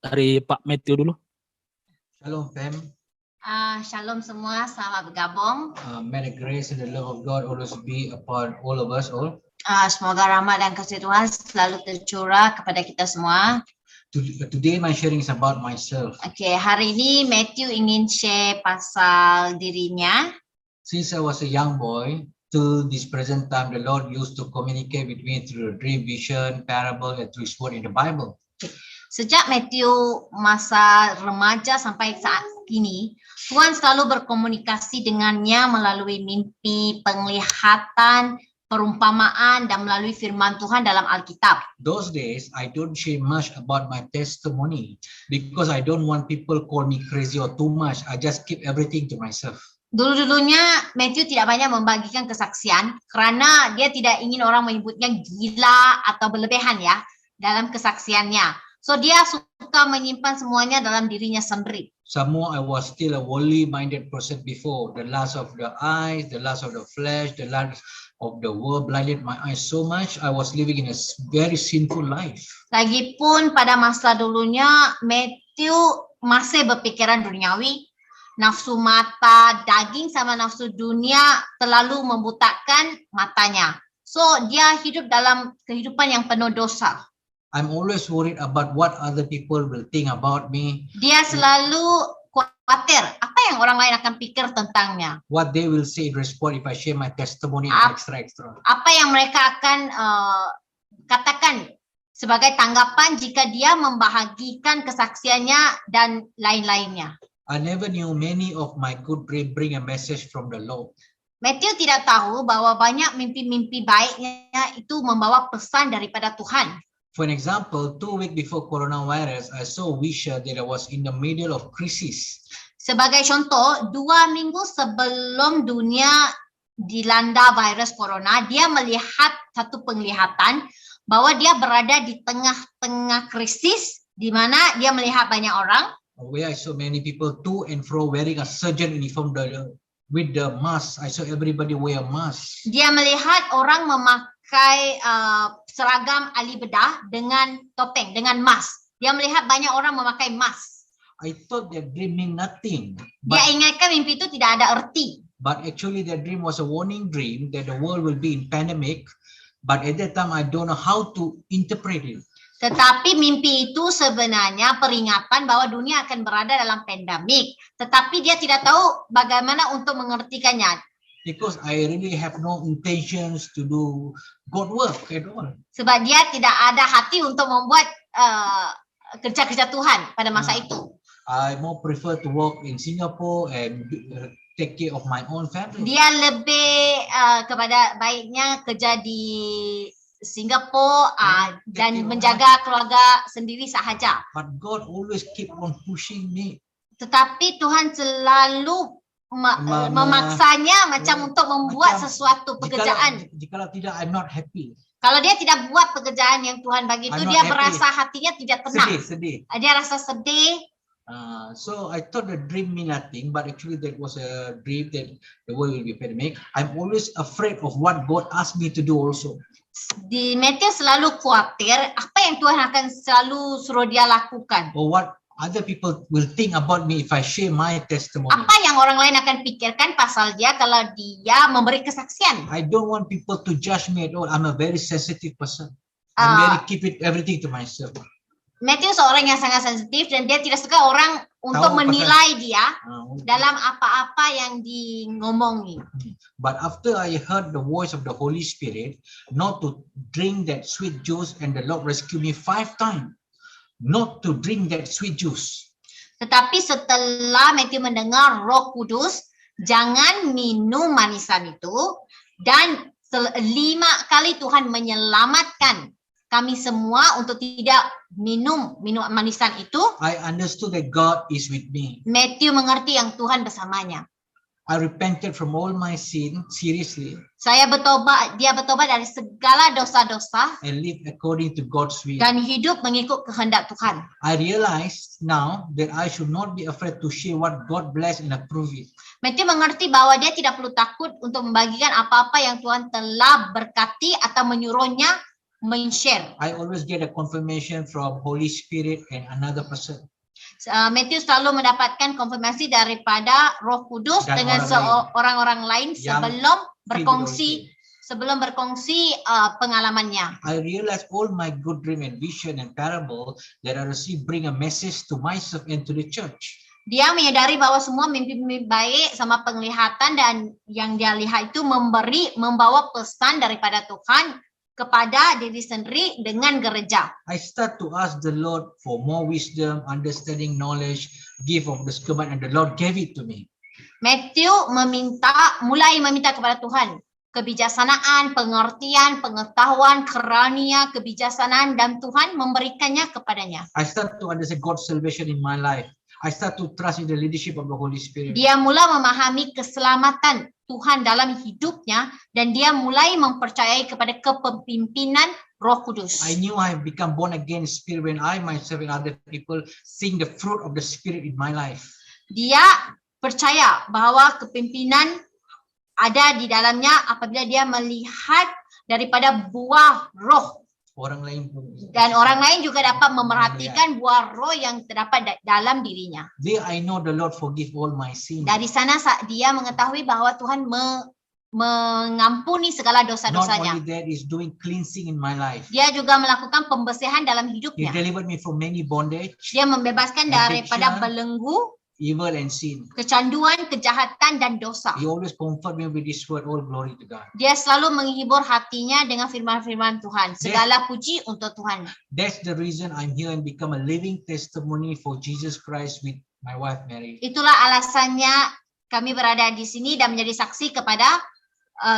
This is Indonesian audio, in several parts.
Dari Pak Matthew dulu. Shalom, fam. Shalom semua, selamat bergabung. May the grace and the love of God always be upon all of us all. Semoga rahmat dan kasih Tuhan selalu tercurah kepada kita semua. Today my sharing is about myself. Oke, hari ini Matthew ingin share pasal dirinya. Since I was a young boy till this present time, the Lord used to communicate with me through a dream, vision, parable, and through His word in the Bible. Sejak Matthew masa remaja sampai saat ini, Tuhan selalu berkomunikasi dengannya melalui mimpi, penglihatan, perumpamaan, dan melalui firman Tuhan dalam Alkitab. Those days, I don't share much about my testimony because I don't want people call me crazy or too much. I just keep everything to myself. Dulu-dulunya Matthew tidak banyak membagikan kesaksian karena dia tidak ingin orang menyebutnya gila atau berlebihan ya dalam kesaksiannya. So dia suka menyimpan semuanya dalam dirinya sendiri. Somehow I was still a worldly-minded person before. The lust of the eyes, the lust of the flesh, the lust of the world blinded my eyes so much. I was living in a very sinful life. Lagipun pada masa dulunya Matthew masih berpikiran duniawi, nafsu mata, daging sama nafsu dunia terlalu membutakan matanya. So dia hidup dalam kehidupan yang penuh dosa. I'm always worried about what other people will think about me. Dia selalu khawatir apa yang orang lain akan pikir tentangnya. What they will say in response if I share my testimony extra. Apa yang mereka akan katakan sebagai tanggapan jika dia membahagikan kesaksiannya dan lain-lainnya. I never knew many of my good dreams bring a message from the Lord. Matthew tidak tahu bahwa banyak mimpi-mimpi baiknya itu membawa pesan daripada Tuhan. For an example, 2 weeks before coronavirus, I saw a vision that I was in the middle of crisis. Sebagai contoh, 2 minggu sebelum dunia dilanda virus corona, dia melihat satu penglihatan bahwa dia berada di tengah-tengah krisis, di mana dia melihat banyak orang. Where I saw many people to and fro wearing a surgeon uniform with the mask. I saw everybody wear a mask. Dia melihat orang memakai seragam ahli bedah dengan topeng, dengan mask. Dia melihat banyak orang memakai mask. I thought that dream meant nothing. Dia ingatkan mimpi itu tidak ada arti. But actually that dream was a warning dream that the world will be in pandemic. But at that time I don't know how to interpret it. Tetapi mimpi itu sebenarnya peringatan bahwa dunia akan berada dalam pandemik. Tetapi dia tidak tahu bagaimana untuk mengertikannya. Because I really have no intentions to do God work at all. Sebab dia tidak ada hati untuk membuat kerja-kerja Tuhan pada masa itu. I more prefer to work in Singapore and take care of my own family. Dia lebih kepada baiknya kerja di Singapura dan menjaga keluarga sendiri sahaja. But God always keep on pushing me. Tetapi Tuhan selalu memaksanya macam untuk membuat sesuatu pekerjaan. Jikalau tidak, I'm not happy. Kalau dia tidak buat pekerjaan yang Tuhan bagi itu, dia merasa hatinya tidak tenang. Sedih. Dia rasa sedih. So I thought the dream mean nothing, but actually that was a dream that the world will be pandemic. I'm always afraid of what God asked me to do also. Di Matthew selalu khawatir apa yang Tuhan akan selalu suruh dia lakukan. Or what other people will think about me if I share my testimony. Apa yang orang lain akan pikirkan pasal dia kalau dia memberi kesaksian. I don't want people to judge me at all. I'm a very sensitive person. I keep everything to myself. Matthew seorang yang sangat sensitif dan dia tidak suka orang untuk menilai dia dalam apa-apa yang ngomongi. But after I heard the voice of the Holy Spirit, not to drink that sweet juice, and the Lord rescued me 5 times, not to drink that sweet juice. Tetapi setelah Matthew mendengar Roh Kudus, jangan minum manisan itu, dan 5 kali Tuhan menyelamatkan kami semua untuk tidak minum manisan itu. I understood that God is with me. Matthew mengerti yang Tuhan bersamanya. I repented from all my sin seriously. Dia bertobat dari segala dosa-dosa and live according to God's will. Dan hidup mengikut kehendak Tuhan. I realize now that I should not be afraid to share what God bless and approve it. Matthew mengerti bahwa dia tidak perlu takut untuk membagikan apa-apa yang Tuhan telah berkati atau menyuruhnya men-share. I always get a confirmation from Holy Spirit and another person. Matthew selalu mendapatkan konfirmasi daripada Roh Kudus Dan dengan orang-orang lain yang sebelum berkongsi pengalamannya. I realize all my good dream and vision and parable that I receive bring a message to myself and to the church. Dia menyadari bahwa semua mimpi-mimpi baik sama penglihatan dan yang dia lihat itu membawa pesan daripada Tuhan kepada diri sendiri dengan gereja. I start to ask the Lord for more wisdom, understanding, knowledge, gift of the Scripture, and the Lord gave it to me. Matthew mulai meminta kepada Tuhan kebijaksanaan, pengertian, pengetahuan, karunia, kebijaksanaan, dan Tuhan memberikannya kepadanya. I start to understand God's salvation in my life. I start to trust in the leadership of the Holy Spirit. Dia mula memahami keselamatan Tuhan dalam hidupnya dan dia mulai mempercayai kepada kepemimpinan Roh Kudus. I knew I have become born again spirit when I myself and other people seeing the fruit of the Spirit in my life. Dia percaya bahwa kepimpinan ada di dalamnya apabila dia melihat daripada buah roh. Orang lain juga dapat memerhatikan buah roh yang terdapat dalam dirinya. There I know the Lord forgive all my sins. Dari sana dia mengetahui bahwa Tuhan mengampuni segala Not dosa-dosanya. only that, is doing cleansing in my life. Dia juga melakukan pembersihan dalam He hidupnya. delivered me from many bondage, Dia membebaskan daripada belenggu, evil and sin. kecanduan, kejahatan, dan dosa. He always comfort me with His word. All glory to God. Dia selalu menghibur hatinya dengan firman-firman Tuhan. Segala puji untuk Tuhan. That's the reason I'm here and become a living testimony for Jesus Christ with my wife Mary. Itulah alasannya kami berada di sini dan menjadi saksi kepada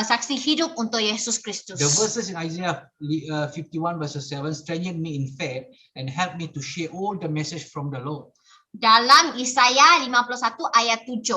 saksi hidup untuk Yesus Kristus. The verses in Isaiah 51 verses 7 strengthened me in faith and helped me to share all the message from the Lord. Dalam Yesaya 51 ayat 7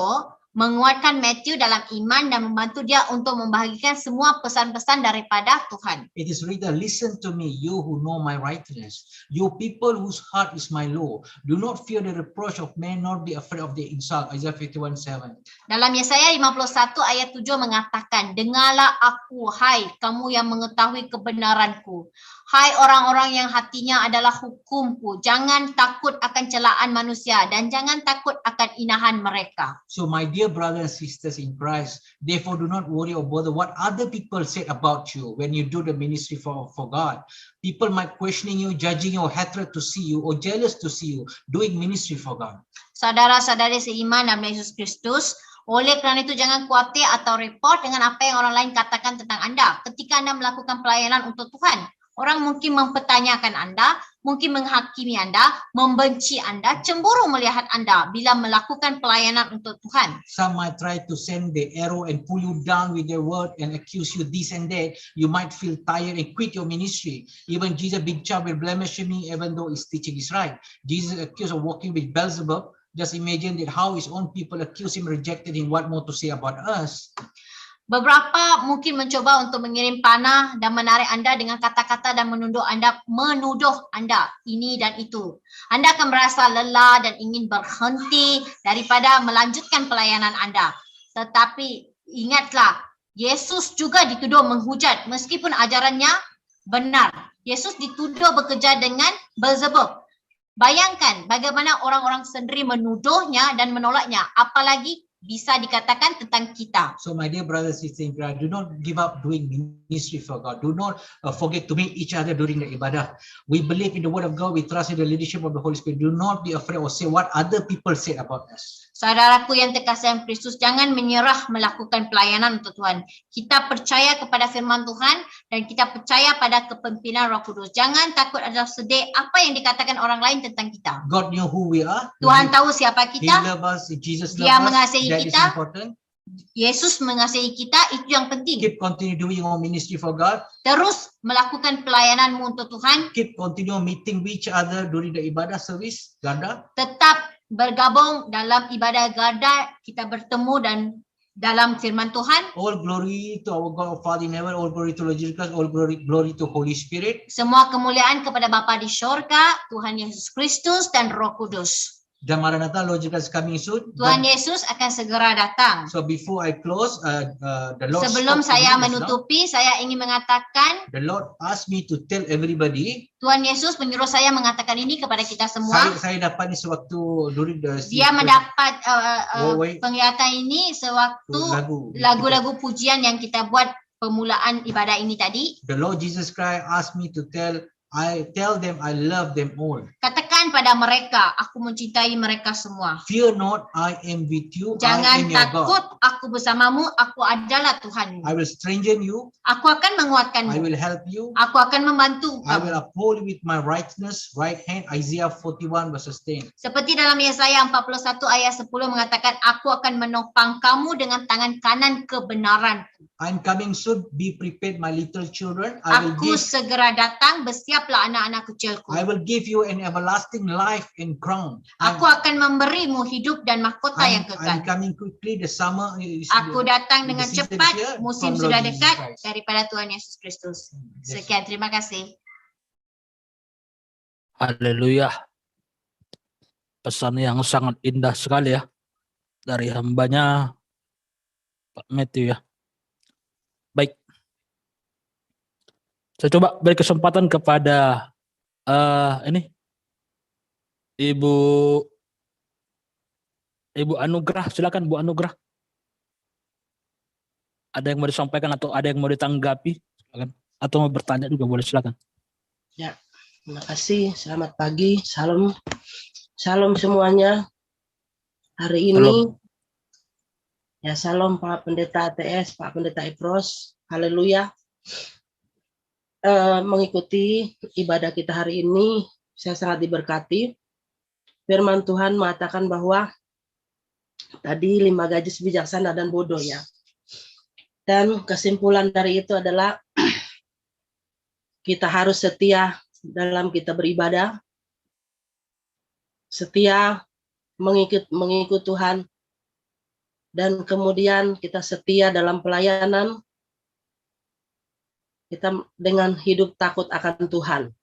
menguatkan Matthew dalam iman dan membantu dia untuk membagikan semua pesan-pesan daripada Tuhan. It is written, listen to me, you who know my righteousness, you people whose heart is my law. Do not fear the reproach of men, nor be afraid of the insult. Isaiah 51:7. Dalam Yesaya 51 ayat 7 mengatakan, dengarlah aku, hai kamu yang mengetahui kebenaranku. Hai orang-orang yang hatinya adalah hukumku, jangan takut akan celaan manusia dan jangan takut akan inahan mereka. So my dear brothers and sisters in Christ, therefore do not worry or bother what other people said about you when you do the ministry for God. People might questioning you, judging you, or hatred to see you, or jealous to see you doing ministry for God. Saudara-saudari seiman dalam Yesus Kristus, oleh kerana itu jangan khawatir atau repot dengan apa yang orang lain katakan tentang Anda ketika Anda melakukan pelayanan untuk Tuhan. Orang mungkin mempertanyakan Anda, mungkin menghakimi Anda, membenci Anda, cemburu melihat Anda bila melakukan pelayanan untuk Tuhan. Some might try to send the arrow and pull you down with their word and accuse you this and that. You might feel tired and quit your ministry. Even Jesus, big child, will blemish me even though his teaching is right. Jesus accused of walking with Beelzebub. Just imagine that how his own people accuse him, rejected him. What more to say about us? Beberapa mungkin mencoba untuk mengirim panah dan menarik Anda dengan kata-kata dan menuduh Anda ini dan itu. Anda akan merasa lelah dan ingin berhenti daripada melanjutkan pelayanan Anda. Tetapi ingatlah, Yesus juga dituduh menghujat meskipun ajarannya benar. Yesus dituduh bekerja dengan Beelzebub. Bayangkan bagaimana orang-orang sendiri menuduhnya dan menolaknya, apalagi bisa dikatakan tentang kita. So my dear brothers and sisters, do not give up doing ministry for God. Do not forget to meet each other during the ibadah. We believe in the word of God. We trust in the leadership of the Holy Spirit. Do not be afraid or say what other people said about us. Saudaraku yang terkasih dalam Kristus, jangan menyerah melakukan pelayanan untuk Tuhan. Kita percaya kepada firman Tuhan dan kita percaya pada kepimpinan Roh Kudus. Jangan takut atau sedih apa yang dikatakan orang lain tentang kita. God knew who we are. Tuhan tahu siapa He kita. loves us. Jesus Dia loves us. mengasihi That kita. is important. Yesus mengasihi kita, itu yang penting. Keep continue doing your ministry for God. Terus melakukan pelayananmu untuk Tuhan. Keep continue meeting with each other during the ibadah service. Ganda. Tetap bergabung dalam ibadah garda, kita bertemu dan dalam firman Tuhan. All glory to our God, Father in heaven. All glory to Lord Jesus Christ. All glory to Holy Spirit. Semua kemuliaan kepada Bapa di syurga, Tuhan Yesus Kristus dan Roh Kudus. The Maranatha, Lord Jesus is coming soon. Tuhan Yesus akan segera datang. So before I close, the Lord Sebelum spoke to me saya just now. menutupi, saya ingin mengatakan, The Lord asked me to tell everybody. Tuhan Yesus menyuruh saya mengatakan ini kepada kita semua. Saya dapat ni sewaktu during the Dia mendapat Wait. penglihatan ini sewaktu lagu-lagu pujian yang kita buat pemulaan ibadah ini tadi. The Lord Jesus Christ asked me to tell them I love them all. Katakan pada mereka, aku mencintai mereka semua. Fear not, I am with you. I Jangan am your God. takut, aku bersamamu, aku adalah Tuhanmu. I will strengthen you. Aku akan I menguatkanmu. will help you. Aku akan membantu I will kamu. uphold you with my righteousness, right hand. Isaiah 41 verses 10. Seperti dalam Yesaya 41 ayat 10 mengatakan, aku akan menopang kamu dengan tangan kanan kebenaran. I'm coming soon. Be prepared, my little children. I Aku segera datang, bersiaplah anak-anak kecilku. will give you an everlasting life and crown. Aku akan memberimu hidup dan mahkota yang I'm kekal. coming quickly. The summer is Aku datang dengan the season cepat, here musim from sudah Lord Jesus dekat Christ. daripada Tuhan Yesus Kristus. Yes. Sekian, terima kasih. Haleluya. Pesan yang sangat indah sekali ya dari hambanya Pak Matthew ya. Baik. Saya coba beri kesempatan kepada ini Ibu Anugrah, silakan Bu Anugrah. Ada yang mau disampaikan atau ada yang mau ditanggapi? Silakan. Atau mau bertanya juga boleh, silakan. Ya, terima kasih. Selamat pagi. Salam. Salam semuanya. Hari ini ya, salam Pak Pendeta ATS, Pak Pendeta Ipros. Haleluya. Mengikuti ibadah kita hari ini, saya sangat diberkati. Firman Tuhan mengatakan bahwa tadi 5 gadis bijaksana dan bodoh ya. Dan kesimpulan dari itu adalah kita harus setia dalam kita beribadah, setia mengikut Tuhan, dan kemudian kita setia dalam pelayanan, kita dengan hidup takut akan Tuhan.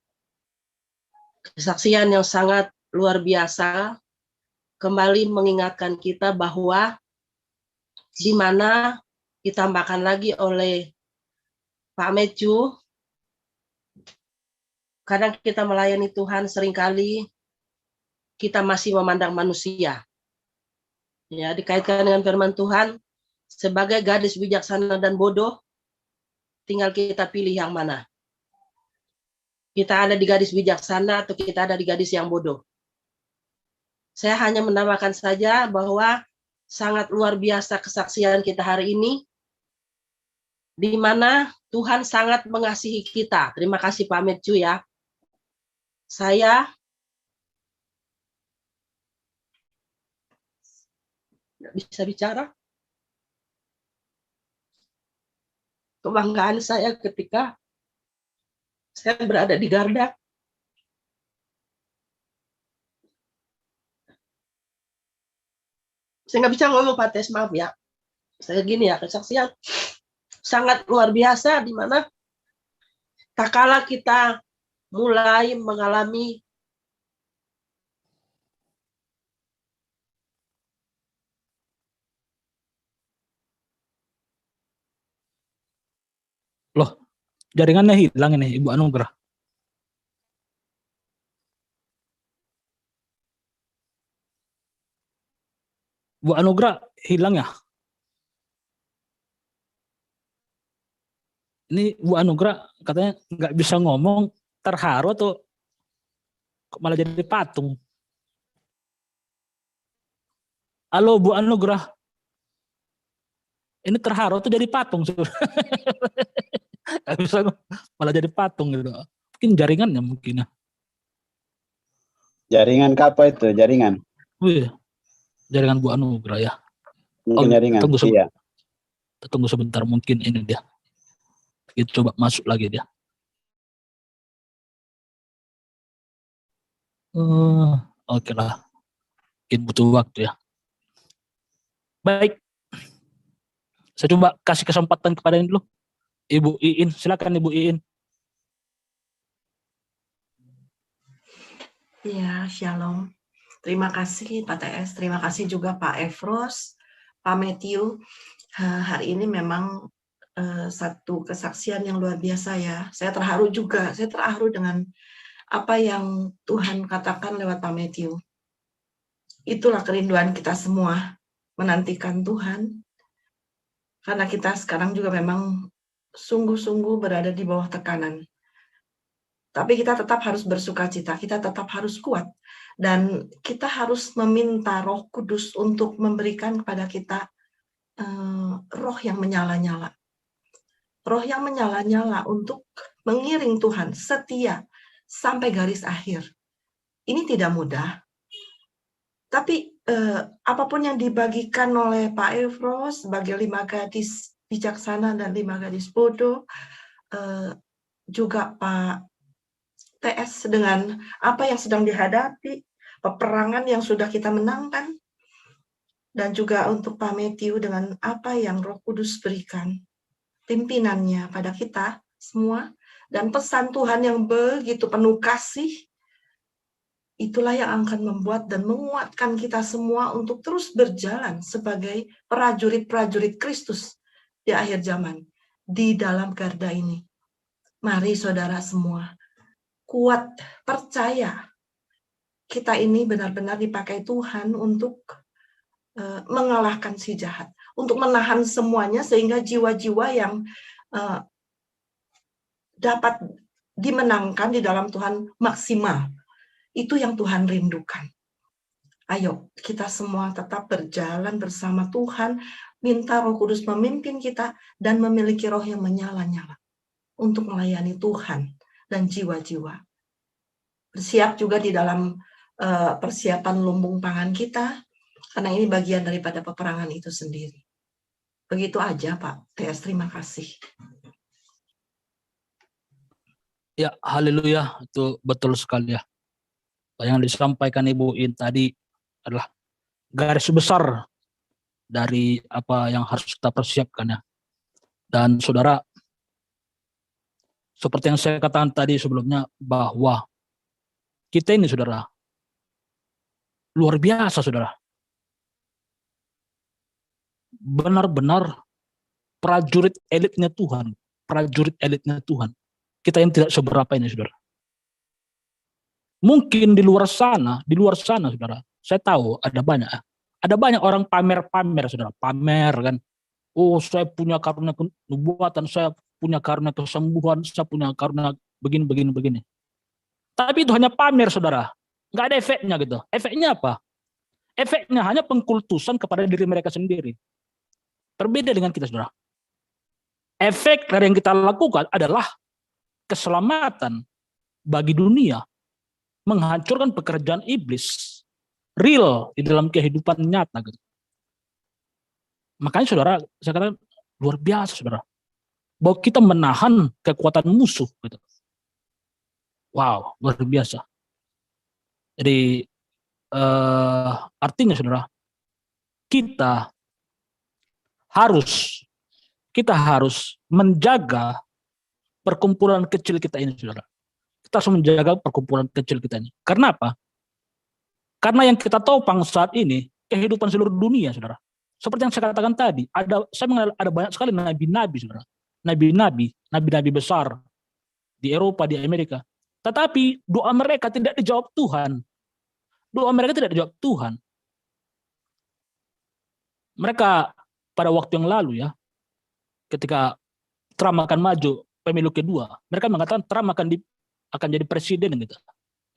Kesaksian yang sangat luar biasa kembali mengingatkan kita bahwa di mana ditambahkan lagi oleh Pak Matthew, kadang kita melayani Tuhan seringkali kita masih memandang manusia. Ya, dikaitkan dengan firman Tuhan, sebagai gadis bijaksana dan bodoh, tinggal kita pilih yang mana. Kita ada di gadis bijaksana atau kita ada di gadis yang bodoh. Saya hanya menambahkan saja bahwa sangat luar biasa kesaksian kita hari ini, di mana Tuhan sangat mengasihi kita. Terima kasih Pak Matthew ya. Saya nggak bisa bicara. Kebanggaan saya ketika saya berada di garda. Saya nggak bisa ngomong Pak Tes, maaf ya. Saya gini ya, kesaksian sangat luar biasa di mana tak kala kita mulai mengalami Jaringannya hilang ini Ibu Anugrah. Bu Anugrah hilang ya? Ini Bu Anugrah katanya nggak bisa ngomong, terharu atau kok malah jadi patung? Halo Bu Anugrah. Ini terharu tuh jadi patung. Nggak bisa malah jadi patung gitu. Mungkin jaringannya mungkin ya. Jaringan apa itu? Jaringan? Wih, jaringan Bu Anugrah ya. Mungkin jaringan. Iya. Tunggu sebentar, mungkin ini dia. Kita coba masuk lagi dia. Oke lah. Mungkin butuh waktu ya. Baik. Saya coba kasih kesempatan kepada ini dulu. Ibu Iin, silakan Ibu Iin. Ya, shalom. Terima kasih Pak TS, terima kasih juga Pak Efros, Pak Matthew. Hari ini memang satu kesaksian yang luar biasa ya. Saya terharu juga, saya terharu dengan apa yang Tuhan katakan lewat Pak Matthew. Itulah kerinduan kita semua, menantikan Tuhan. Karena kita sekarang juga memang sungguh-sungguh berada di bawah tekanan. Tapi kita tetap harus bersukacita, kita tetap harus kuat. Dan kita harus meminta Roh Kudus untuk memberikan kepada kita roh yang menyala-nyala. Roh yang menyala-nyala untuk mengiring Tuhan setia sampai garis akhir. Ini tidak mudah. Tapi apapun yang dibagikan oleh Pak Efros sebagai 5 gadis bijaksana dan 5 gadis bodoh, juga Pak TS dengan apa yang sedang dihadapi, peperangan yang sudah kita menangkan, dan juga untuk Pak Matthew dengan apa yang Roh Kudus berikan, pimpinannya pada kita semua, dan pesan Tuhan yang begitu penuh kasih, itulah yang akan membuat dan menguatkan kita semua untuk terus berjalan sebagai prajurit-prajurit Kristus di akhir zaman, di dalam garda ini. Mari saudara semua, kuat, percaya, kita ini benar-benar dipakai Tuhan untuk mengalahkan si jahat, untuk menahan semuanya sehingga jiwa-jiwa yang dapat dimenangkan di dalam Tuhan maksimal. Itu yang Tuhan rindukan. Ayo, kita semua tetap berjalan bersama Tuhan, minta Roh Kudus memimpin kita dan memiliki roh yang menyala-nyala untuk melayani Tuhan dan jiwa-jiwa. Bersiap juga di dalam persiapan lumbung pangan kita, karena ini bagian daripada peperangan itu sendiri. Begitu aja Pak TS, terima kasih. Ya, haleluya, itu betul sekali ya. Yang disampaikan Ibu In tadi adalah garis besar dari apa yang harus kita persiapkan ya. Dan saudara, seperti yang saya katakan tadi sebelumnya, bahwa kita ini saudara, luar biasa saudara. Benar-benar prajurit elitnya Tuhan. Prajurit elitnya Tuhan. Kita yang tidak seberapa ini saudara. Mungkin di luar sana saudara, saya tahu ada banyak orang pamer-pamer saudara, pamer kan. Oh, saya punya karunia kenubuatan, saya punya karunia kesembuhan, saya punya karunia begini. Tapi itu hanya pamer saudara, nggak ada efeknya gitu. Efeknya apa? Efeknya hanya pengkultusan kepada diri mereka sendiri. Berbeda dengan kita saudara. Efek dari yang kita lakukan adalah keselamatan bagi dunia, menghancurkan pekerjaan iblis real di dalam kehidupan nyata gitu. Makanya saudara, saya katakan luar biasa saudara, bahwa kita menahan kekuatan musuh gitu. Wow, luar biasa. Jadi artinya saudara, kita harus menjaga perkumpulan kecil kita ini saudara. Kita harus menjaga perkumpulan kecil kita ini. Karena apa? Karena yang kita topang saat ini kehidupan seluruh dunia, saudara. Seperti yang saya katakan tadi, saya mengenal ada banyak sekali nabi-nabi, saudara. Nabi-nabi besar di Eropa, di Amerika. Tetapi doa mereka tidak dijawab Tuhan. Mereka pada waktu yang lalu ya, ketika Trump akan maju pemilu kedua, mereka mengatakan Trump akan jadi presiden gitu.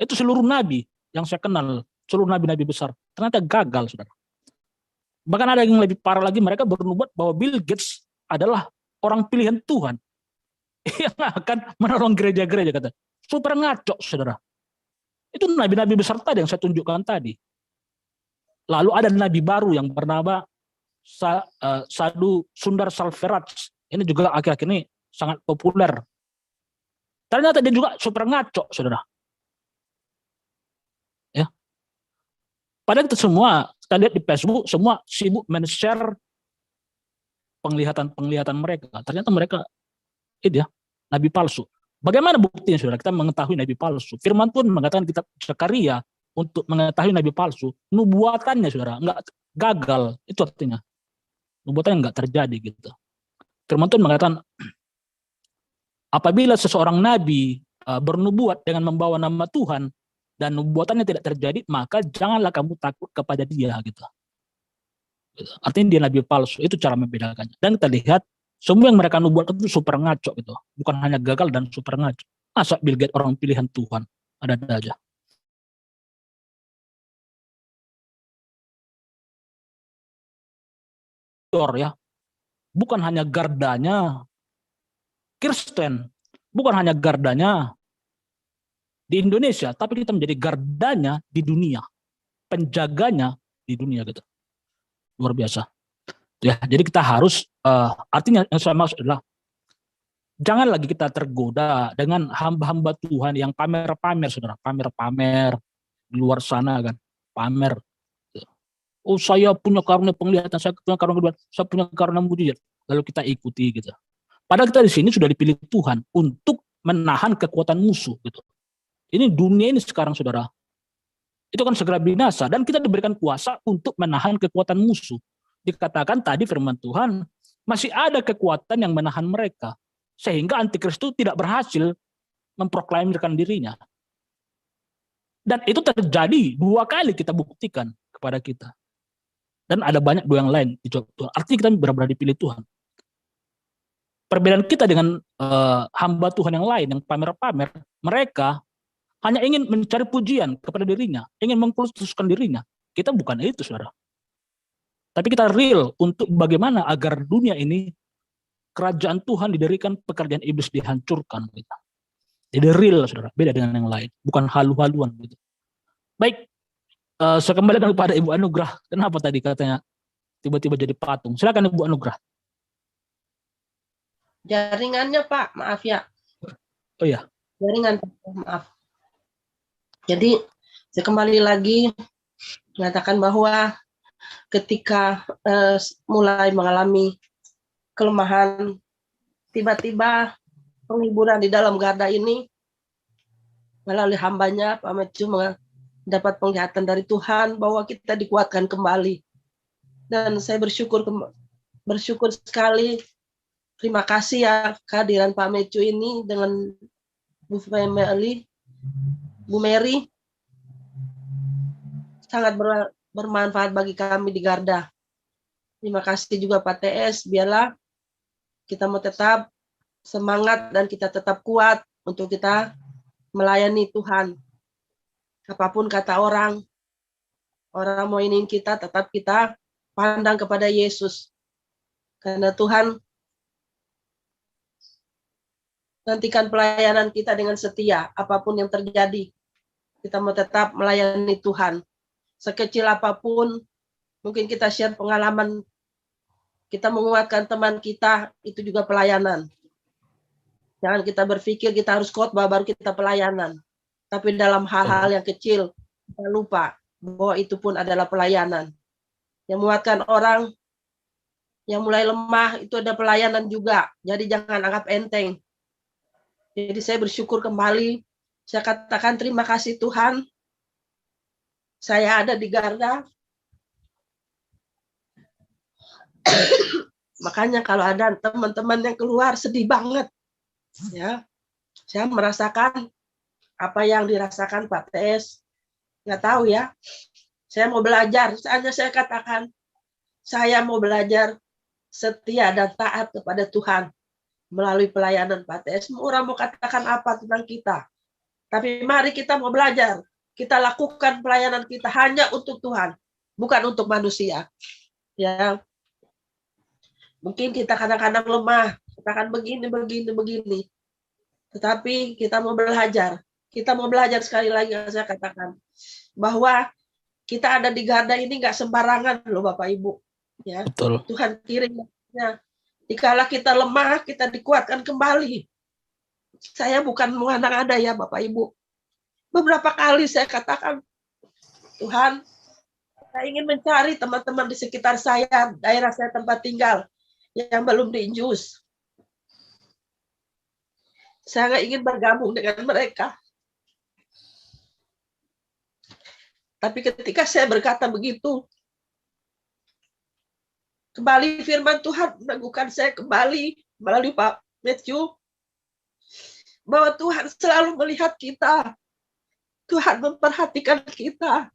Itu seluruh nabi yang saya kenal, seluruh nabi-nabi besar, ternyata gagal, saudara. Bahkan ada yang lebih parah lagi, mereka bernubuat bahwa Bill Gates adalah orang pilihan Tuhan yang akan menolong gereja-gereja, kata. Super ngaco, saudara. Itu nabi-nabi besar tadi yang saya tunjukkan tadi. Lalu ada nabi baru yang bernama Sadhu Sundar Selvaraj. Ini juga akhir-akhir ini sangat populer. Ternyata dia juga super ngaco, saudara. Ya. Padahal kita semua, kita lihat di Facebook, semua sibuk men-share penglihatan mereka. Ternyata mereka ini ya, nabi palsu. Bagaimana buktinya, saudara? Kita mengetahui nabi palsu. Firman Tuhan mengatakan kitab Zakaria untuk mengetahui nabi palsu, nubuatannya saudara nggak gagal, itu artinya nubuatannya nggak terjadi gitu. Firman Tuhan mengatakan apabila seseorang nabi bernubuat dengan membawa nama Tuhan dan nubuatannya tidak terjadi, maka janganlah kamu takut kepada dia gitu. Artinya dia nabi palsu, itu cara membedakannya. Dan kita lihat semua yang mereka nubuat itu super ngaco gitu, bukan hanya gagal dan super ngaco. Masa Bill Gates orang pilihan Tuhan, ada-ada aja. Ya, bukan hanya gardanya Kristen, bukan hanya gardanya di Indonesia, tapi kita menjadi gardanya di dunia, penjaganya di dunia gitu. Luar biasa. Ya, jadi kita harus artinya yang saya maksud adalah jangan lagi kita tergoda dengan hamba-hamba Tuhan yang pamer-pamer, saudara, pamer-pamer di luar sana kan, pamer. Oh, saya punya karunia penglihatan, saya punya karunia kedua, saya punya karunia mujizat. Lalu kita ikuti gitu. Padahal kita di sini sudah dipilih Tuhan untuk menahan kekuatan musuh gitu. Ini dunia ini sekarang saudara, itu kan segera binasa dan kita diberikan kuasa untuk menahan kekuatan musuh. Dikatakan tadi firman Tuhan, masih ada kekuatan yang menahan mereka. Sehingga antikristus tidak berhasil memproklamirkan dirinya. Dan itu terjadi 2 kali kita buktikan kepada kita. Dan ada banyak doa yang lain dijawab Tuhan. Artinya kita benar-benar dipilih Tuhan. Perbedaan kita dengan hamba Tuhan yang lain yang pamer-pamer, mereka hanya ingin mencari pujian kepada dirinya, ingin mengkultuskan dirinya. Kita bukan itu, saudara. Tapi kita real untuk bagaimana agar dunia ini, kerajaan Tuhan didirikan, pekerjaan iblis dihancurkan. Gitu. Jadi real, saudara. Beda dengan yang lain. Bukan halu-haluan. Gitu. Baik. Saya kembalikan kepada Ibu Anugrah. Kenapa tadi katanya tiba-tiba jadi patung? Silakan Ibu Anugrah. Jaringannya Pak, maaf ya. Oh ya. Jaringan, maaf. Jadi saya kembali lagi mengatakan bahwa ketika mulai mengalami kelemahan, tiba-tiba penghiburan di dalam garda ini melalui hambanya Pak Matthew mendapat penglihatan dari Tuhan bahwa kita dikuatkan kembali. Dan saya bersyukur sekali. Terima kasih ya kehadiran Pak Matthew ini dengan Bu Mary sangat bermanfaat bagi kami di Garda. Terima kasih juga Pak TS, biarlah kita mau tetap semangat dan kita tetap kuat untuk kita melayani Tuhan. Apapun kata orang mau iniin kita, tetap kita pandang kepada Yesus. Karena Tuhan nantikan pelayanan kita dengan setia, apapun yang terjadi. Kita mau tetap melayani Tuhan. Sekecil apapun, mungkin kita share pengalaman, kita menguatkan teman kita, itu juga pelayanan. Jangan kita berpikir kita harus khotbah baru kita pelayanan. Tapi dalam hal-hal yang kecil, kita lupa bahwa itu pun adalah pelayanan. Yang menguatkan orang, yang mulai lemah, itu ada pelayanan juga. Jadi jangan anggap enteng. Jadi saya bersyukur kembali. Saya katakan terima kasih Tuhan. Saya ada di Garda. Makanya kalau ada teman-teman yang keluar sedih banget. Ya, saya merasakan apa yang dirasakan Pak TS. Nggak tahu ya. Saya mau belajar. Hanya saya katakan, saya mau belajar setia dan taat kepada Tuhan melalui pelayanan Pak TS. Orang mau katakan apa tentang kita. Tapi mari kita mau belajar. Kita lakukan pelayanan kita hanya untuk Tuhan, bukan untuk manusia. Ya, mungkin kita kadang-kadang lemah, kita akan begini. Tetapi kita mau belajar. Kita mau belajar sekali lagi yang saya katakan bahwa kita ada di Garda ini nggak sembarangan loh Bapak Ibu. Ya, betul. Tuhan kirimnya. Dikala kita lemah, kita dikuatkan kembali. Saya bukan mengada-ngada ya Bapak Ibu. Beberapa kali saya katakan, Tuhan, saya ingin mencari teman-teman di sekitar saya, daerah saya tempat tinggal, yang belum diinjus. Saya nggak ingin bergabung dengan mereka. Tapi ketika saya berkata begitu, kembali firman Tuhan meneguhkan saya kembali melalui Pak Matthew, bahwa Tuhan selalu melihat kita. Tuhan memperhatikan kita.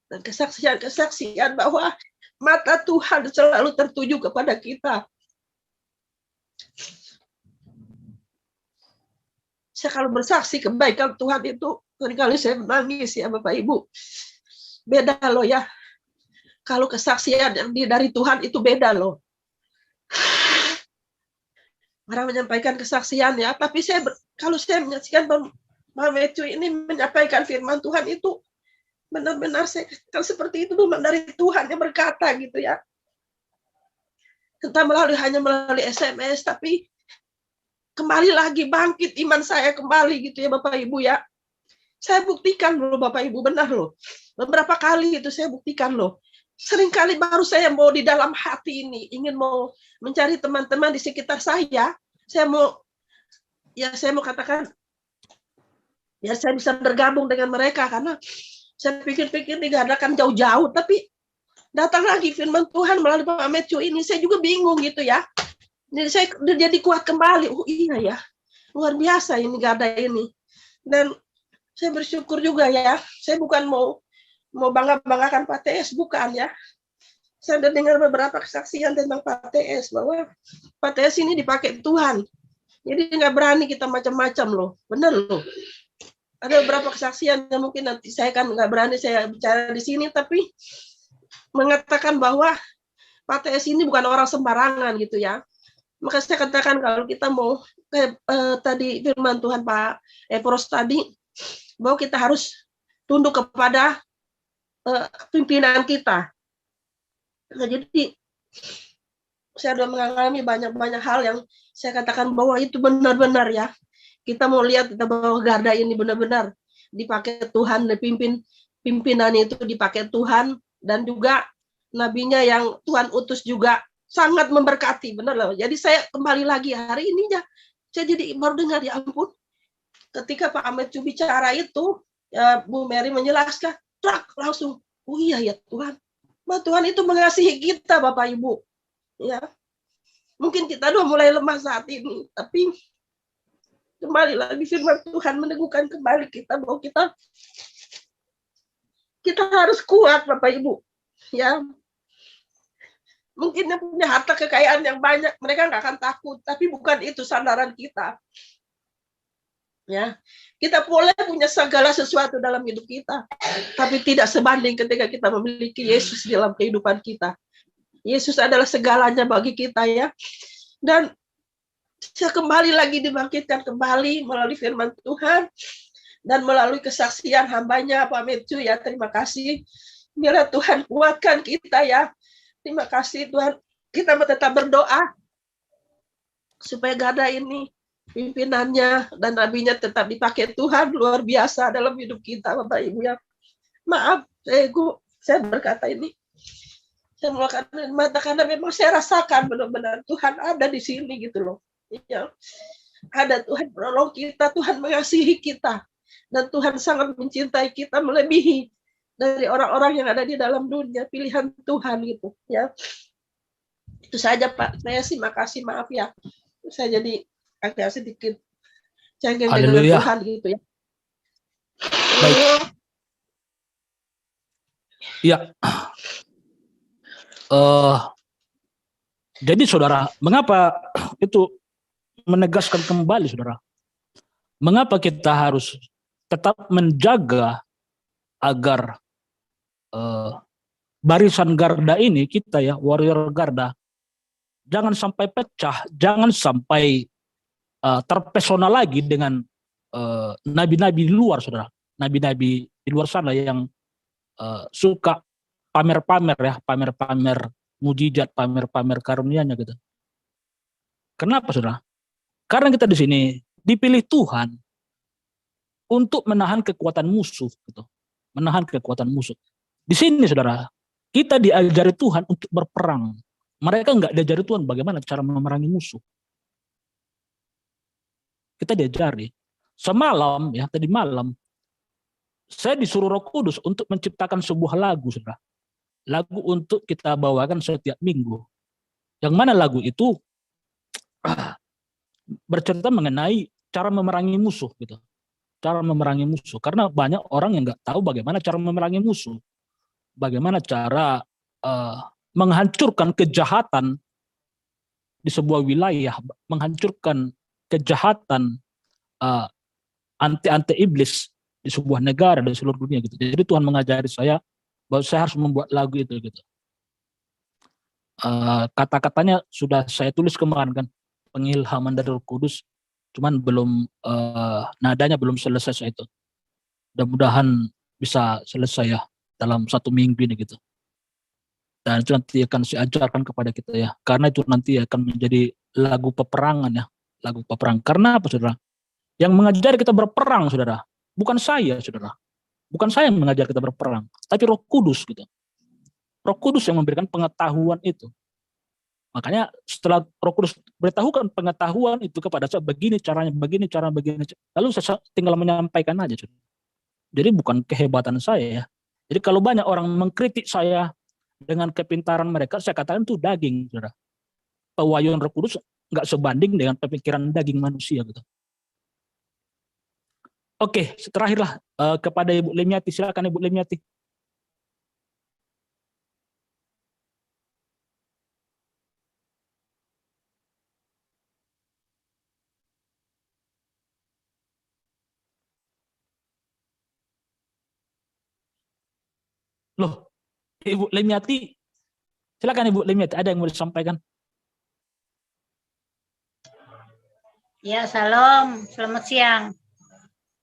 Dan kesaksian-kesaksian bahwa mata Tuhan selalu tertuju kepada kita. Saya kalau bersaksi kebaikan Tuhan itu, seringkali saya menangis ya Bapak Ibu. Beda loh ya. Kalau kesaksian yang dari Tuhan itu beda loh. Orang menyampaikan kesaksian ya, tapi kalau saya menyaksikan Pak Matthew ini menyampaikan firman Tuhan itu, benar-benar saya kalau seperti itu memang dari Tuhan yang berkata gitu ya. Entah hanya melalui SMS, tapi kembali lagi bangkit iman saya kembali gitu ya Bapak Ibu ya. Saya buktikan loh Bapak Ibu, benar loh. Beberapa kali itu saya buktikan loh. Seringkali baru saya mau di dalam hati ini, ingin mau mencari teman-teman di sekitar saya. Saya mau katakan, biar saya bisa bergabung dengan mereka. Karena saya pikir-pikir digadakan jauh-jauh, tapi datang lagi firman Tuhan melalui Pak Matthew ini. Saya juga bingung gitu ya. Jadi saya jadi kuat kembali. Oh iya ya, luar biasa ini gada ini. Dan saya bersyukur juga ya. Saya bukan mau bangga-banggakan Pak TS, bukan ya. Saya sudah dengar beberapa kesaksian tentang Pak TS bahwa Pak TS ini dipakai Tuhan. Jadi nggak berani kita macam-macam loh, benar loh. Ada beberapa kesaksian yang mungkin nanti saya kan nggak berani saya bicara di sini, tapi mengatakan bahwa Pak TS ini bukan orang sembarangan gitu ya. Maka saya katakan kalau kita mau tadi firman Tuhan Pak Efros tadi, bahwa kita harus tunduk kepada pimpinan kita. Nah, jadi saya sudah mengalami banyak hal yang saya katakan bahwa itu benar-benar ya. Kita mau lihat bahwa garda ini benar-benar dipakai Tuhan, pimpinan itu dipakai Tuhan, dan juga nabinya yang Tuhan utus juga sangat memberkati, benar loh. Jadi saya kembali lagi hari ini ya, saya jadi baru dengar ya ampun. Ketika Pak Matthew bicara itu, ya Bu Mary menjelaskan, langsung, oh iya ya Tuhan. Bah, Tuhan itu mengasihi kita Bapak Ibu. Ya, mungkin kita udah mulai lemah saat ini, tapi kembali lagi firman Tuhan meneguhkan kembali kita bahwa kita harus kuat Bapak Ibu. Ya, mungkin yang punya harta kekayaan yang banyak, mereka nggak akan takut, tapi bukan itu sandaran kita. Ya, kita boleh punya segala sesuatu dalam hidup kita, tapi tidak sebanding ketika kita memiliki Yesus dalam kehidupan kita. Yesus adalah segalanya bagi kita ya. Dan saya kembali lagi dibangkitkan kembali melalui firman Tuhan dan melalui kesaksian hambanya Pak Matthew ya. Terima kasih. Biarlah Tuhan kuatkan kita ya. Terima kasih Tuhan. Kita tetap berdoa supaya Gada ini pimpinannya dan nabinya tetap dipakai Tuhan luar biasa dalam hidup kita Bapak Ibu ya. Maaf, saya berkata ini. Saya melakukan mata karena memang saya rasakan benar-benar Tuhan ada di sini gitu loh. Ya. Ada Tuhan menolong kita, Tuhan mengasihi kita. Dan Tuhan sangat mencintai kita melebihi dari orang-orang yang ada di dalam dunia, pilihan Tuhan gitu ya. Itu saja Pak. Saya sih makasih, maaf ya. Saya jadi agak sedikit cengeng dengan Tuhan gitu ya. Baik. Ya. Jadi saudara, mengapa itu menegaskan kembali saudara? Mengapa kita harus tetap menjaga agar barisan garda ini kita ya, warrior garda, jangan sampai pecah, jangan sampai terpesona lagi dengan nabi-nabi di luar saudara, nabi-nabi di luar sana yang suka pamer-pamer ya, pamer-pamer mujizat, pamer-pamer karunia-Nya gitu. Kenapa saudara? Karena kita di sini dipilih Tuhan untuk menahan kekuatan musuh gitu. Menahan kekuatan musuh. Di sini saudara, kita diajari Tuhan untuk berperang. Mereka enggak diajari Tuhan bagaimana cara memerangi musuh. Kita diajari. Semalam ya, tadi malam saya disuruh Roh Kudus untuk menciptakan sebuah lagu, saudara. Lagu untuk kita bawakan setiap minggu. Yang mana lagu itu bercerita mengenai cara memerangi musuh, gitu. Cara memerangi musuh. Karena banyak orang yang nggak tahu bagaimana cara memerangi musuh. Bagaimana cara menghancurkan kejahatan di sebuah wilayah, menghancurkan kejahatan anti-anti iblis di sebuah negara, di seluruh dunia gitu. Jadi Tuhan mengajari saya bahwa saya harus membuat lagu itu gitu. Kata-katanya sudah saya tulis kemarin kan, pengilhaman dari Roh Kudus, cuman belum nadanya belum selesai itu. Mudah-mudahan bisa selesai ya dalam 1 minggu ini gitu. Dan itu nanti akan saya ajarkan kepada kita ya, karena itu nanti akan menjadi lagu peperangan ya, lagu peperang. Karena apa, saudara? Yang mengajar kita berperang, saudara, bukan saya, saudara. Bukan saya yang mengajar kita berperang, tapi Roh Kudus gitu. Roh Kudus yang memberikan pengetahuan itu. Makanya setelah Roh Kudus beritahukan pengetahuan itu kepada saya, begini caranya, begini cara, begini. Lalu saya tinggal menyampaikan aja, saudara. Jadi bukan kehebatan saya ya. Jadi kalau banyak orang mengkritik saya dengan kepintaran mereka, saya katakan itu daging, saudara. Pewahyuan Roh Kudus nggak sebanding dengan pemikiran daging manusia gitu. Oke, terakhirlah kepada Ibu Lemiati, silakan Ibu Lemiati. Loh, Ibu Lemiati, silakan Ibu Lemiati, ada yang mau disampaikan? Ya, salam, selamat siang.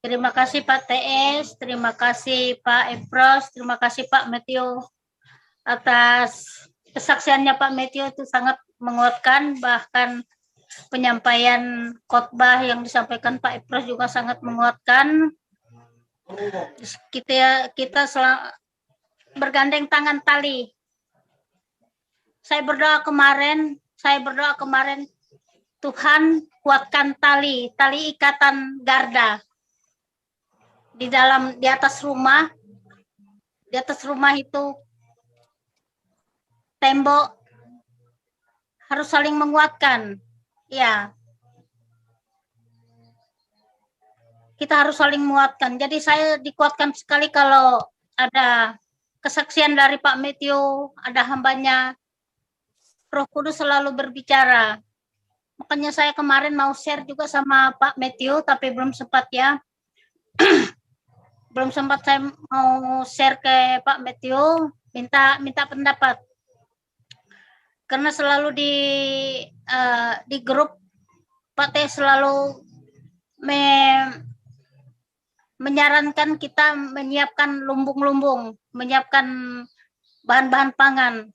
Terima kasih Pak TS, terima kasih Pak Efros, terima kasih Pak Matthew atas kesaksiannya. Pak Matthew itu sangat menguatkan, bahkan penyampaian khotbah yang disampaikan Pak Efros juga sangat menguatkan. Kita bergandeng tangan tali. Saya berdoa kemarin, Tuhan kuatkan tali ikatan garda di atas rumah itu, tembok harus saling menguatkan. Ya, kita harus saling menguatkan. Jadi saya dikuatkan sekali kalau ada kesaksian dari Pak Matthew, ada hambanya, Roh Kudus selalu berbicara. Makanya saya kemarin mau share juga sama Pak Matthew, tapi belum sempat ya. Belum sempat saya mau share ke Pak Matthew, minta pendapat. Karena selalu di grup Pak T selalu menyarankan kita menyiapkan lumbung-lumbung, menyiapkan bahan-bahan pangan.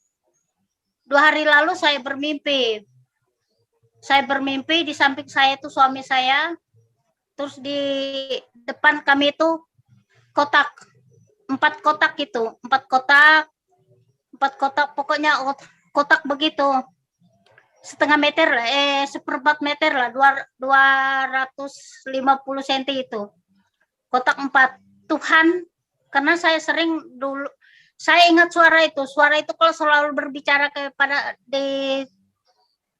2 hari lalu saya bermimpi di samping saya itu suami saya, terus di depan kami itu kotak, 4 kotak itu, 4 kotak, pokoknya kotak begitu, setengah meter, 1/4 meter lah, 250 cm itu, kotak 4. Tuhan, karena saya sering dulu, saya ingat suara itu kalau selalu berbicara kepada di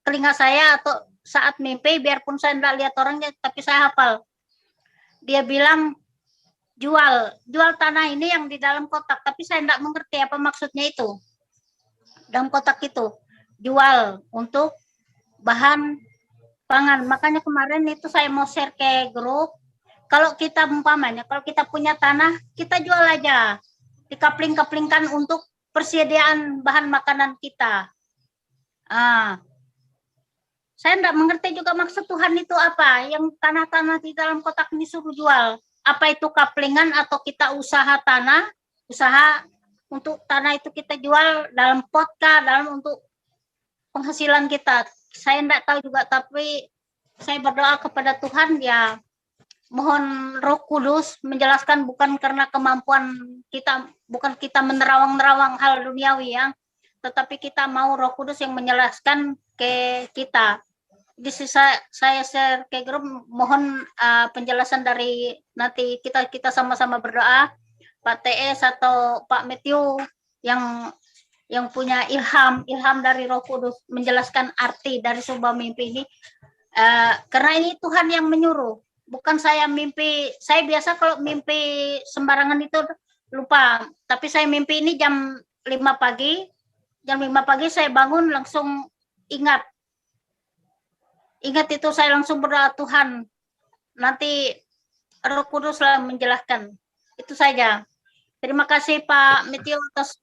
telinga saya atau saat mimpi, biarpun saya tidak lihat orangnya, tapi saya hafal. Dia bilang, jual tanah ini yang di dalam kotak, tapi saya tidak mengerti apa maksudnya itu. Dalam kotak itu, jual untuk bahan pangan. Makanya kemarin itu saya mau share ke grup, kalau kita umpamanya, kalau kita punya tanah, kita jual aja. Dikapling-kaplingkan untuk persediaan bahan makanan kita. Saya tidak mengerti juga maksud Tuhan itu apa, yang tanah-tanah di dalam kotak ini suruh jual. Apa itu kaplingan atau kita usaha untuk tanah itu kita jual dalam pot kah, dalam untuk penghasilan kita. Saya tidak tahu juga, tapi saya berdoa kepada Tuhan, ya mohon Roh Kudus menjelaskan, bukan karena kemampuan kita, bukan kita menerawang-nerawang hal duniawi ya, tetapi kita mau Roh Kudus yang menjelaskan ke kita. Jadi saya share ke grup, mohon penjelasan dari, nanti kita sama-sama berdoa Pak TS atau Pak Matthew yang punya ilham dari Roh Kudus menjelaskan arti dari sebuah mimpi ini. Karena ini Tuhan yang menyuruh, bukan saya mimpi. Saya biasa kalau mimpi sembarangan itu lupa, tapi saya mimpi ini jam 5 pagi. Jam 5 pagi saya bangun langsung ingat itu, saya langsung berdoa, Tuhan nanti Roh Kudus lah menjelaskan. Itu saja. Terima kasih Pak Matthew atas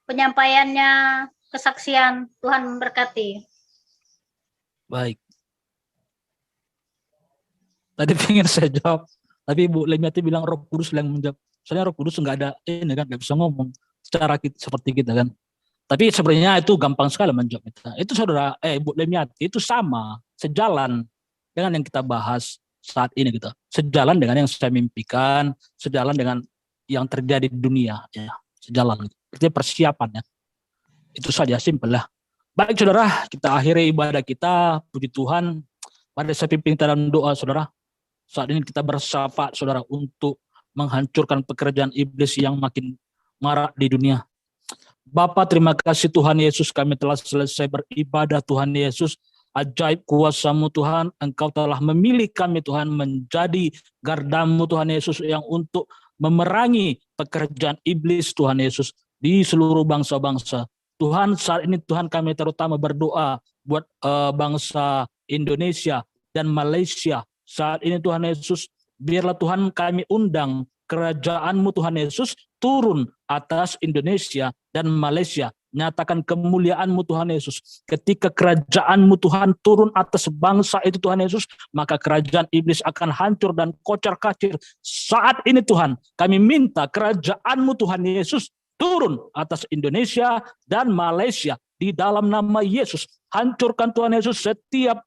penyampaiannya, kesaksian. Tuhan memberkati. Baik. Tadi pengen saya jawab, tapi Bu Lemiati bilang Roh Kudus yang menjawab. Soalnya Roh Kudus nggak ada ini kan, nggak bisa ngomong secara seperti kita kan. Tapi sebenarnya itu gampang sekali menjawab kita. Itu saudara, Bu Lemiati, itu sama, sejalan dengan yang kita bahas saat ini gitu. Sejalan dengan yang saya mimpikan, sejalan dengan yang terjadi di dunia, ya, sejalan. Artinya persiapannya. Itu saja, simpel lah. Baik saudara, kita akhiri ibadah kita, puji Tuhan. Mari saya pimpin dalam doa saudara. Saat ini kita bersyafaat saudara untuk menghancurkan pekerjaan iblis yang makin marak di dunia. Bapa, terima kasih Tuhan Yesus, kami telah selesai beribadah Tuhan Yesus. Ajaib kuasa-Mu Tuhan, Engkau telah memilih kami Tuhan menjadi garda-Mu Tuhan Yesus yang untuk memerangi pekerjaan iblis Tuhan Yesus di seluruh bangsa-bangsa. Tuhan, saat ini Tuhan kami terutama berdoa buat bangsa Indonesia dan Malaysia. Saat ini Tuhan Yesus, biarlah Tuhan kami undang kerajaan-Mu Tuhan Yesus turun atas Indonesia dan Malaysia. Nyatakan kemuliaan-Mu Tuhan Yesus. Ketika kerajaan-Mu Tuhan turun atas bangsa itu Tuhan Yesus, maka kerajaan iblis akan hancur dan kocar-kacir. Saat ini Tuhan, kami minta kerajaan-Mu Tuhan Yesus turun atas Indonesia dan Malaysia di dalam nama Yesus. Hancurkan Tuhan Yesus setiap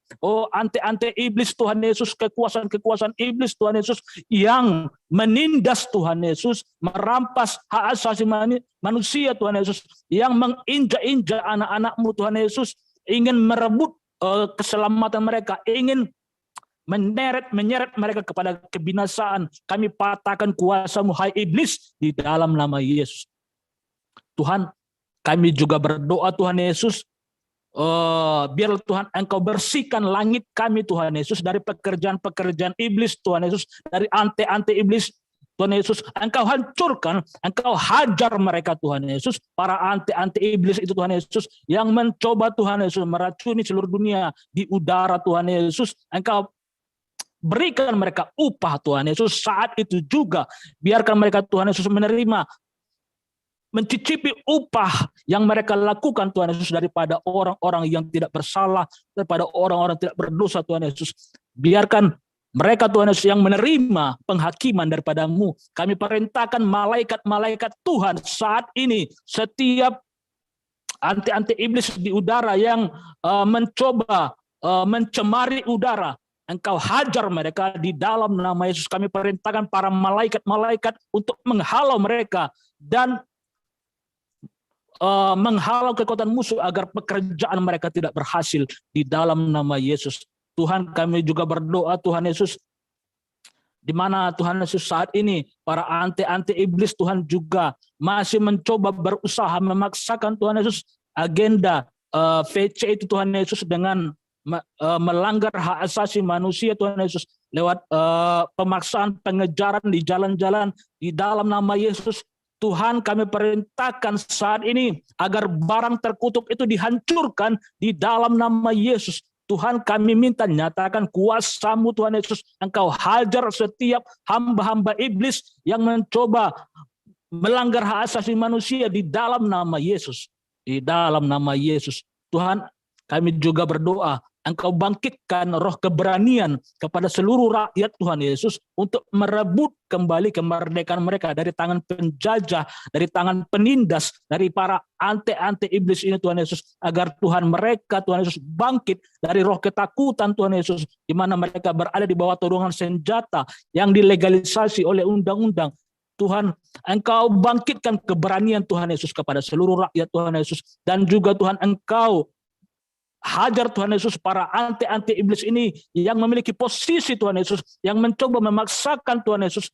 ante-ante iblis Tuhan Yesus, kekuasaan-kekuasaan iblis Tuhan Yesus yang menindas Tuhan Yesus, merampas hak asasi manusia Tuhan Yesus, yang menginjak-injak anak-anak-Mu Tuhan Yesus, ingin merebut keselamatan mereka, ingin menyeret mereka kepada kebinasaan. Kami patahkan kuasa-Mu hai iblis di dalam nama Yesus. Tuhan, kami juga berdoa Tuhan Yesus, biar Tuhan Engkau bersihkan langit kami Tuhan Yesus dari pekerjaan-pekerjaan iblis Tuhan Yesus, dari ante-ante iblis Tuhan Yesus. Engkau hancurkan, Engkau hajar mereka Tuhan Yesus, para ante-ante iblis itu Tuhan Yesus, yang mencoba Tuhan Yesus meracuni seluruh dunia di udara Tuhan Yesus. Engkau berikan mereka upah Tuhan Yesus. Saat itu juga biarkan mereka Tuhan Yesus mencicipi upah yang mereka lakukan Tuhan Yesus daripada orang-orang yang tidak bersalah, daripada orang-orang tidak berdosa Tuhan Yesus. Biarkan mereka Tuhan Yesus yang menerima penghakiman daripada-Mu. Kami perintahkan malaikat-malaikat Tuhan saat ini, setiap ante-ante iblis di udara yang mencoba mencemari udara, Engkau hajar mereka di dalam nama Yesus. Kami perintahkan para malaikat-malaikat untuk menghalau mereka dan menghalau kekuatan musuh agar pekerjaan mereka tidak berhasil di dalam nama Yesus. Tuhan, kami juga berdoa Tuhan Yesus, di mana Tuhan Yesus saat ini para ante-ante iblis Tuhan juga masih mencoba berusaha memaksakan Tuhan Yesus agenda VC itu Tuhan Yesus dengan melanggar hak asasi manusia Tuhan Yesus lewat pemaksaan pengejaran di jalan-jalan di dalam nama Yesus. Tuhan, kami perintahkan saat ini agar barang terkutuk itu dihancurkan di dalam nama Yesus. Tuhan, kami minta nyatakan kuasa-Mu Tuhan Yesus. Engkau hajar setiap hamba-hamba iblis yang mencoba melanggar hak asasi manusia di dalam nama Yesus. Di dalam nama Yesus. Tuhan, kami juga berdoa, Engkau bangkitkan roh keberanian kepada seluruh rakyat Tuhan Yesus untuk merebut kembali kemerdekaan mereka dari tangan penjajah, dari tangan penindas, dari para ante-ante iblis ini Tuhan Yesus, agar Tuhan mereka Tuhan Yesus bangkit dari roh ketakutan Tuhan Yesus, di mana mereka berada di bawah todongan senjata yang dilegalisasi oleh undang-undang. Tuhan, Engkau bangkitkan keberanian Tuhan Yesus kepada seluruh rakyat Tuhan Yesus, dan juga Tuhan Engkau hajar Tuhan Yesus para ante-ante iblis ini yang memiliki posisi Tuhan Yesus, yang mencoba memaksakan Tuhan Yesus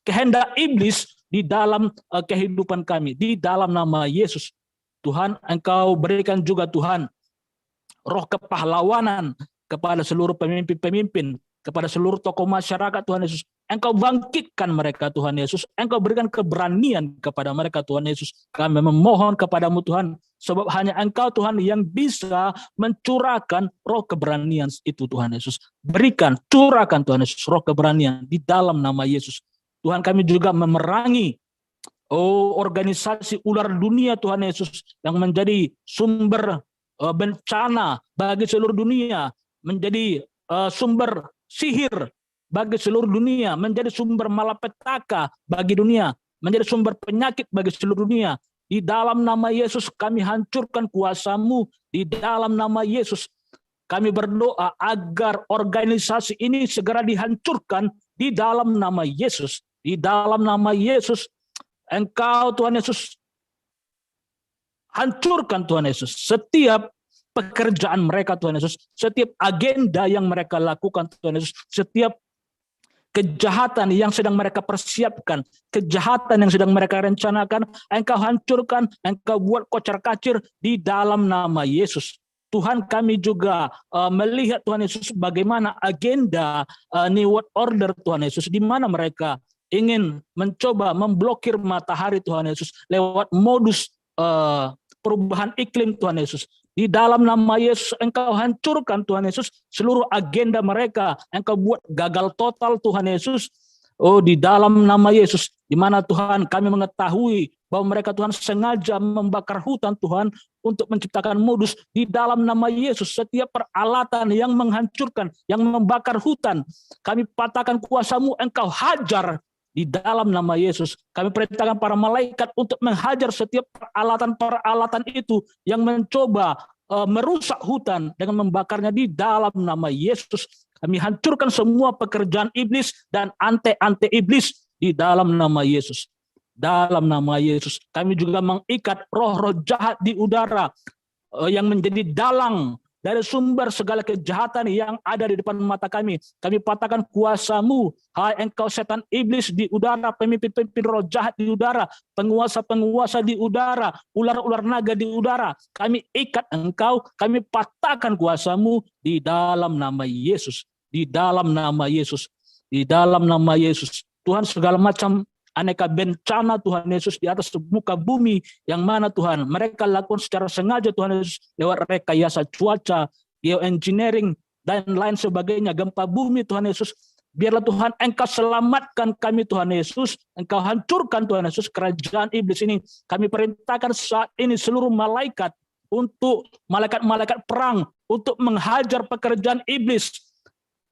kehendak iblis di dalam kehidupan kami, di dalam nama Yesus. Tuhan, Engkau berikan juga Tuhan roh kepahlawanan kepada seluruh pemimpin-pemimpin, kepada seluruh tokoh masyarakat Tuhan Yesus. Engkau bangkitkan mereka Tuhan Yesus. Engkau berikan keberanian kepada mereka Tuhan Yesus. Kami memohon kepadamu Tuhan, sebab hanya Engkau Tuhan yang bisa mencurahkan roh keberanian itu Tuhan Yesus. Berikan, curahkan Tuhan Yesus roh keberanian di dalam nama Yesus. Tuhan, kami juga memerangi organisasi ular dunia Tuhan Yesus yang menjadi sumber bencana bagi seluruh dunia, menjadi sumber sihir bagi seluruh dunia, menjadi sumber malapetaka bagi dunia, menjadi sumber penyakit bagi seluruh dunia. Di dalam nama Yesus kami hancurkan kuasa-Mu. Di dalam nama Yesus kami berdoa agar organisasi ini segera dihancurkan di dalam nama Yesus. Di dalam nama Yesus, Engkau Tuhan Yesus hancurkan Tuhan Yesus setiap pekerjaan mereka Tuhan Yesus, setiap agenda yang mereka lakukan Tuhan Yesus, setiap kejahatan yang sedang mereka persiapkan, kejahatan yang sedang mereka rencanakan, Engkau hancurkan, Engkau buat kocar-kacir di dalam nama Yesus. Tuhan, kami juga melihat Tuhan Yesus bagaimana agenda New World Order Tuhan Yesus, di mana mereka ingin mencoba memblokir matahari Tuhan Yesus lewat modus perubahan iklim Tuhan Yesus. Di dalam nama Yesus Engkau hancurkan Tuhan Yesus seluruh agenda mereka. Engkau buat gagal total Tuhan Yesus. Di dalam nama Yesus, di mana Tuhan kami mengetahui bahwa mereka Tuhan sengaja membakar hutan Tuhan untuk menciptakan modus. Di dalam nama Yesus setiap peralatan yang menghancurkan, yang membakar hutan, kami patahkan kuasa-Mu, Engkau hajar. Di dalam nama Yesus, kami perintahkan para malaikat untuk menghajar setiap peralatan-peralatan itu yang mencoba merusak hutan dengan membakarnya. Di dalam nama Yesus, kami hancurkan semua pekerjaan iblis dan ante-ante iblis di dalam nama Yesus. Dalam nama Yesus, kami juga mengikat roh-roh jahat di udara yang menjadi dalang dari sumber segala kejahatan yang ada di depan mata kami. Kami patahkan kuasa-Mu, hai engkau setan iblis di udara, pemimpin-pemimpin roh jahat di udara, penguasa-penguasa di udara, ular-ular naga di udara. Kami ikat engkau, kami patahkan kuasa-Mu di dalam nama Yesus. Di dalam nama Yesus. Di dalam nama Yesus. Tuhan, segala macam aneka bencana Tuhan Yesus di atas muka bumi yang mana Tuhan mereka lakukan secara sengaja Tuhan Yesus lewat rekayasa cuaca, geoengineering dan lain sebagainya, gempa bumi Tuhan Yesus. Biarlah Tuhan Engkau selamatkan kami Tuhan Yesus, Engkau hancurkan Tuhan Yesus kerajaan iblis ini. Kami perintahkan saat ini seluruh malaikat untuk malaikat-malaikat perang untuk menghajar pekerjaan iblis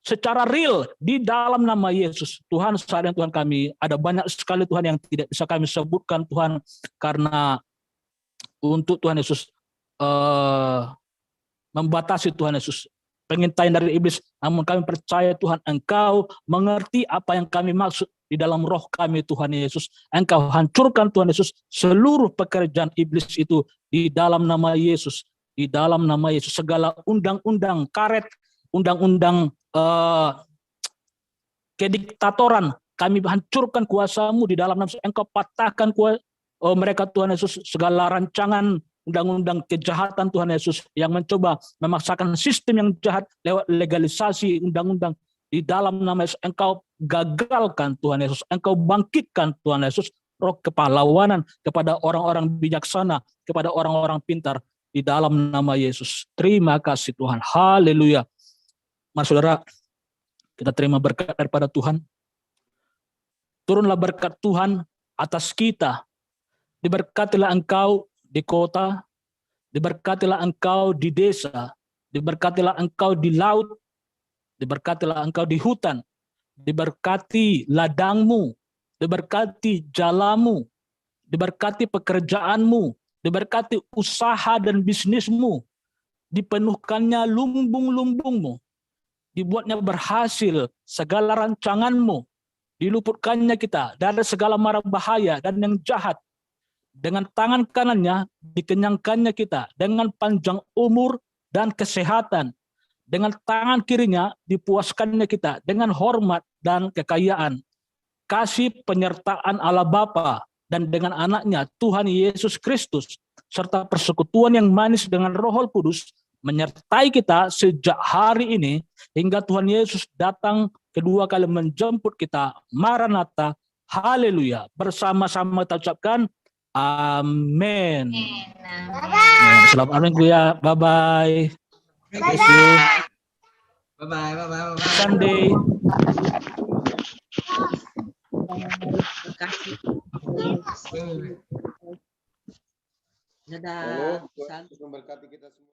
secara real di dalam nama Yesus. Tuhan, saat ini Tuhan kami ada banyak sekali Tuhan yang tidak bisa kami sebutkan Tuhan, karena untuk Tuhan Yesus membatasi Tuhan Yesus pengintaian dari iblis. Namun kami percaya Tuhan Engkau mengerti apa yang kami maksud di dalam roh kami Tuhan Yesus. Engkau hancurkan Tuhan Yesus seluruh pekerjaan iblis itu di dalam nama Yesus. Di dalam nama Yesus segala undang-undang karet, undang-undang kediktatoran, kami hancurkan kuasa-Mu di dalam nama. Engkau patahkan mereka Tuhan Yesus, segala rancangan undang-undang kejahatan Tuhan Yesus yang mencoba memaksakan sistem yang jahat lewat legalisasi undang-undang. Di dalam nama Yesus Engkau gagalkan Tuhan Yesus, Engkau bangkitkan Tuhan Yesus roh kepahlawanan kepada orang-orang bijaksana, kepada orang-orang pintar di dalam nama Yesus. Terima kasih Tuhan. Haleluya. Mari saudara, kita terima berkat daripada Tuhan. Turunlah berkat Tuhan atas kita. Diberkatilah engkau di kota, diberkatilah engkau di desa, diberkatilah engkau di laut, diberkatilah engkau di hutan, diberkati ladangmu, diberkati jalamu, diberkati pekerjaanmu, diberkati usaha dan bisnismu, dipenuhkannya lumbung-lumbungmu, dibuatnya berhasil segala rancanganmu, diluputkannya kita dari segala mara bahaya dan yang jahat. Dengan tangan kanannya dikenyangkannya kita dengan panjang umur dan kesehatan. Dengan tangan kirinya dipuaskannya kita dengan hormat dan kekayaan. kasih penyertaan Allah Bapa dan dengan anaknya Tuhan Yesus Kristus serta persekutuan yang manis dengan Roh Kudus menyertai kita sejak hari ini hingga Tuhan Yesus datang kedua kali menjemput kita. Maranatha, haleluya. Bersama-sama kita ucapkan amin. Selamat amin ya. Bye-bye. Thank you. Bye-bye. Bye-bye. Sunday. Terima kasih. Dadah. Tuhan memberkati kita semua.